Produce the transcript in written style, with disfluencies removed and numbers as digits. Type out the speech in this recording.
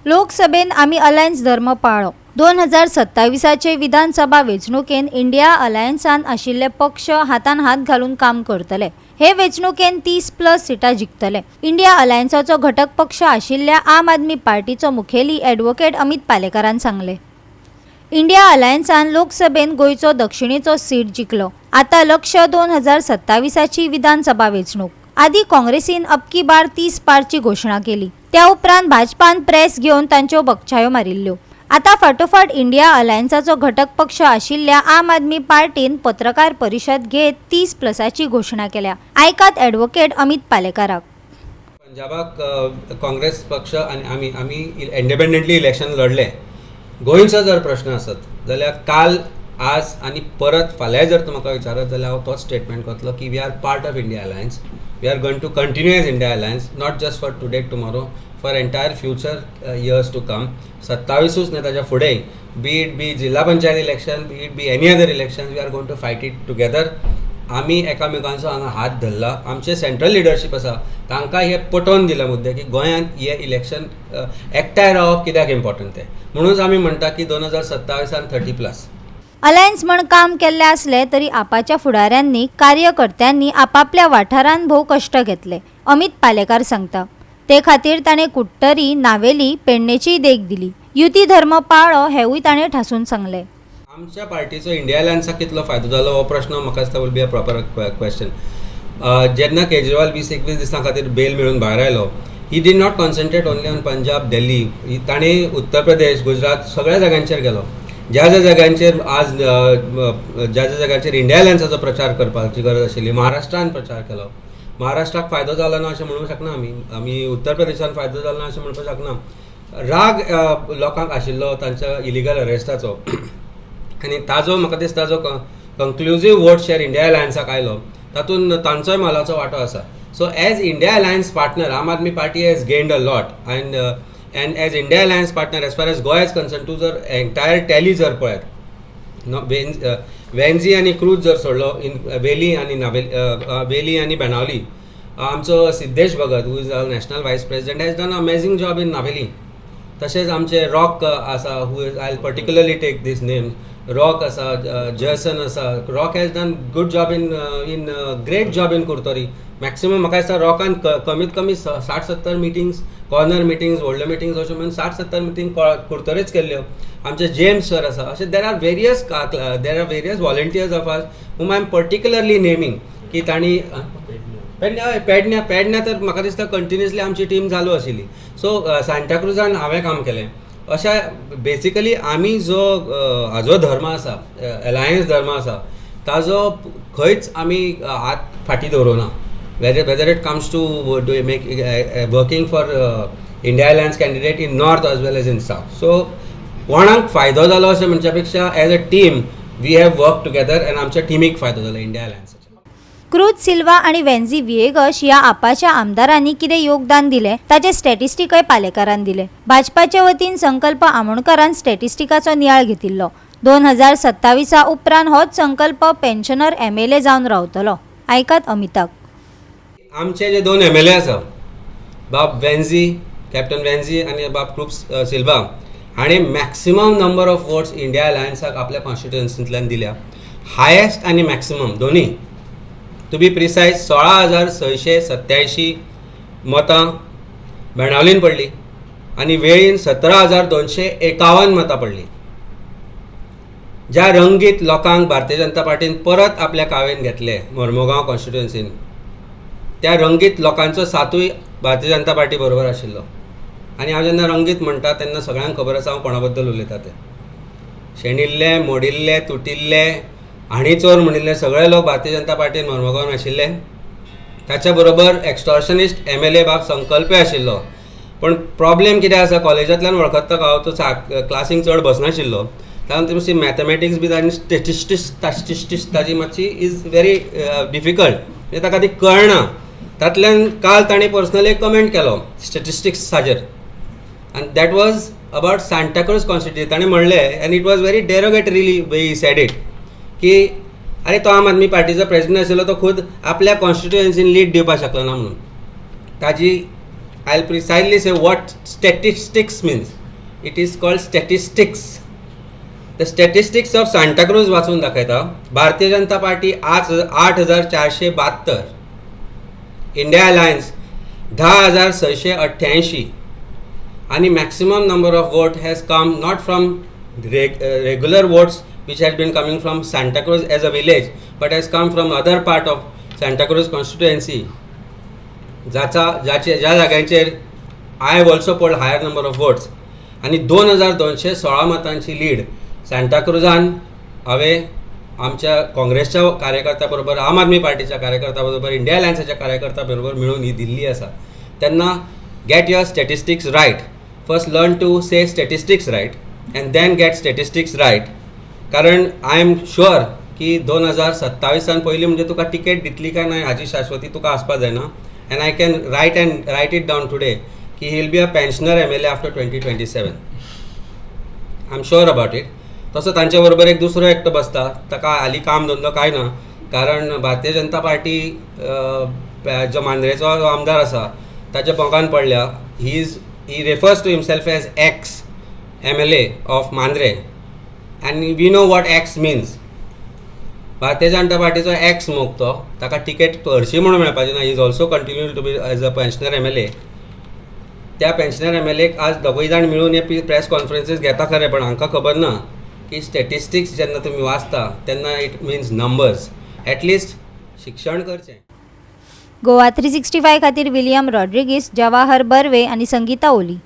लोकसभेन आमी अलायन्स धर्म पाळ्ळो. 2027चे विधानसभा वेंचणुकेन इंडिया अलायन्सान आशिल्ले पक्ष हातान हात घालून काम करतले. हे वेंचणुकेन 30+ सिटां जिखतले. इंडिया अलायन्साचो घटक पक्ष आशिल्ल्या आम आदमी पार्टीचो मुखेली ॲडव्होकेट अमित पालेकरान सांगले. इंडिया अलायन्सान लोकसभेन गोंयचो दक्षिणेचो सीट जिखलो. आता लक्ष 2027ची विधानसभा वेंचणूक. आदी काँग्रेसीन अबकी बार 30 पारची घोषणा केली. त्या उपरांत भाजपान प्रेस घेवन तांच्यो बगछायो मारिल्ल्यो. आता फाटोफाट इंडिया अलायन्साचो घटक पक्ष आशिल्ल्या आम आदमी पार्टीन पत्रकार परिशद घेत 30+ची घोषणा केल्या. आयकात ॲडव्होकेट अमित पालेकाराक. पंजाबाक काँग्रेस पक्ष आनी आमी इंडिपेंडंटली इलेक्शन लढले. गोंयचो जर प्रश्न आसत जाल्यार काल आज आनी परत फाल्यां जर तूं म्हाका विचारत जाल्यार हांव तोच स्टेटमेंट करतलो की we are part of India alliance. We are going to continue as India alliance, not just for today tomorrow, for entire future years to come. 27च न्ही ताच्या फुडें बी जिल्हा panchayat election, be any other election, we are going to fight it together. आमी एकामेकांचो हांगा हात धरला. आमचे सेंट्रल लिडरशीप आसा तांकां हे पटोवन दिले मुद्दे की गोंयांत हे इलेक्शन एकठांय रावप कित्याक इम्पॉर्टंट तें. म्हणूनच आमी म्हणटा की 2027 30+. अलायन्स म्हण काम केल्ले आसले तरी आपाच्या फुडाऱ्यांनी कार्यकर्त्यांनी आपापल्या वाठारांत भोव कश्ट घेतले. अमित पालेकार सांगता. ते खातीर ताणें कुट्टरी, नावेली, पेडणेचीय देख दिली. युती धर्म पाळ्ळो हेवूय ताणें ठासून सांगलें. आमच्या पार्टीचो इंडिया अलायन्साक कितलो फायदो जालो हो प्रश्न म्हाका दिसता will be a proper question. जेन्ना केजरीवाल 20-21 दिसां खातीर बेल मेळून भायर आयलो, he did not concentrate only on Punjab, Delhi. ताणें उत्तर प्रदेश, गुजरात सगळ्या जाग्यांचेर गेलो. ज्या ज्या जाग्यांचेर आज ज्या जाग्यांचेर इंडिया अलायन्साचो प्रचार करपाची गरज आशिल्ली, महाराष्ट्रान प्रचार केलो. महाराष्ट्राक फायदो जालो ना अशें म्हणूंक शकना आमी उत्तर प्रदेशान फायदो जालो ना अशें म्हणपाक शकना. राग लोकांक आशिल्लो तांच्या इलिगल अरेस्टाचो आनी ताजो म्हाका दिसता जो कंक्लुजीव वोट शेअर इंडिया अलायन्साक आयलो तातूंत तांचोय मोलाचो वांटो आसा. So as India alliance partner Aam Aadmi Party has gained a lot and as India Alliance partner as far as Goa is concerned to जर entire tally जर पळयत वेंझी आनी क्रूज जर सोडलो इन वेली आनी बेनावली, आमचो Siddhesh Bhagat who is a national vice president has done amazing job in Navelim. तशेंच आमचे रॉक आसा who is I particularly take this name. Rock आसा, जयसन आसा. Rock has done good job in great job in Curtorim. Maximum म्हाका दिसता रॉकान कमीत कमी 60-70 मिटिंग्स, कॉर्नर मिटिंग्स, व्हडल्यो मिटिंग्स अशें म्हणून 60-70 मिटींग कुर्तोरीच केल्ल्यो. आमचे जेम्स सर आसा. अशें there are various volunteers of us whom I am particularly naming की तांणी पेडण्या तर म्हाका दिसता कंटिन्युअसली आमची टीम चालू आशिल्ली. सो सांताक्रुजान हांवें काम केलें. अशा बेसिकली आमी जो हाजो धर्म आसा, अलायन्स धर्म आसा, ताजो खंयच आमी हात फाटीं दवरूना. whether it comes to working for India Alliance candidate in north as well as in south. So कोणाक फायदो जालो अशें म्हणच्या पेक्षा as a team we have work together आनी आमच्या टिमीक फायदो जालो इंडिया अलायन्साचो. क्रूज सिल्वा आणि वेंझी विएगस ह्या आपाच्या आमदारांनी कितें योगदान दिलें ताचे स्टॅटिस्टिकय पालेकारान दिले. भाजपाच्या वतीन संकल्प आमोणकरान स्टॅटिस्टिकाचो नियाळ घेतिल्लो. 2027 उपरांत होच संकल्प पेन्शनर MLA जावन रावतलो. आयकात अमिताक. आमचे जे 2 MLA आसा, बाब वेंझी, कॅप्टन वेंझी आनी बाब क्रूज सिल्वा हाणें maximum number of votes India अलायन्साक आपल्या कॉन्स्टिट्युएन्सींतल्यान दिल्या. हायेस्ट आनी मॅक्सिमम दोनी. टू बी प्रिसायज 16,687 मतां बेणावलीन पडली आनी वेळीन 17,251 मतां पडली. ज्या रंगीत लोकांक भारतीय जनता पार्टीन परत आपल्या कावेन घेतले मोर्मुगांव कॉन्स्टिट्युएन्सीन, त्या रंगीत लोकांचो साथूय भारतीय जनता पार्टी बरोबर आशिल्लो. आनी हांव जेन्ना रंगीत म्हणटा तेन्ना सगळ्यांक खबर आसा हांव कोणा बद्दल उलयता तें. शेणिल्ले, मोडिल्ले, तुटिल्ले आनी चोर म्हणिल्ले सगळे लोक भारतीय जनता पार्टीन मोर्मुगांवान आशिल्ले. ताच्या बरोबर एक्स्टॉर्शनिस्ट MLA बाब संकल्पय आशिल्लो. पण प्रॉब्लेम कितें आसा, कॉलेजांतल्यान वळखता हांव तो क्लासीक चड बसनाशिल्लो. तातूंत मातशी मॅथमॅटिक्स बी आनी स्टॅटिस्टिक्स ताची मातशी इज व्हेरी डिफिकल्ट, म्हणजे ताका ती कळना. तातूंतल्यान काल ताणें पर्सनली कमेंट केलो स्टॅटिस्टिक्साचेर आनी that was about Santa Cruz constituency. ताणें म्हणलें आनी it was very derogatorily way he said it की अरे तो आम आदमी पार्टीचो प्रेसिडेंट आशिल्लो तो खूद आपल्या कॉन्स्टिट्युएन्सीन लीड दिवपाक शकलो ना म्हणून. ताजी I'll precisely say what statistics means. It is called statistics. The statistics of Santa Cruz वाचून दाखयता. भारतीय जनता पार्टी आज 8,472, इंडिया अलायन्स 10,688 आणि maximum number of vote has come not from regular votes which has been coming from Santa Cruz as a village but has come from other part of Santa Cruz constituency. ज्या जाग्यांचेर I have also polled higher number of votes आणि 2,216 मतांची lead Santa क्रुजान हांवें आमच्या काँग्रेसच्या कार्यकर्त्या बरोबर, आम आदमी पार्टीच्या कार्यकर्त्या बरोबर, इंडिया अलायन्साच्या कार्यकर्त्या बरोबर मिळून ही दिल्ली आसा. तेन्ना get your statistics right. First learn to say statistics right and then get statistics right. कारण आय एम शुअर की 2027 पयलीं म्हणजे तुका टिकेट दितली काय ना हाची शाश्वती तुका आसपाक जायना. And I can write it down today कि he will be a pensioner MLA after 2027. I'm sure about it. तसो तांचे बरोबर एक दुसरो एकटो बसता, ताका हालीं काम धंदो काय ना, कारण भारतीय जनता पार्टी जो मांद्रेचो आमदार आसा ताच्या पंगान पडल्या. he refers to himself as ex MLA of Mandrem and we know what ex means. Bharatiya Janata पार्टीचो x मोग तो, ताका टिकेट हरशी म्हणून मेळपाची ना. He is also continue to be as a pensioner MLA. त्या पेन्शनर MLAक आज दोगूय जाण मिळून हे प्रेस कॉन्फरन्सीस घेता खरें, पण हांकां खबर ना की स्टॅटिस्टिक्स जेन्ना तुमी वाचता तेन्ना इट मिन्स नंबर्स. एटलिस्ट शिक्षण करचें. गोवा 365 खातीर विलियम रॉड्रिगीस, जवाहर बर्वे आनी संगीता ओली.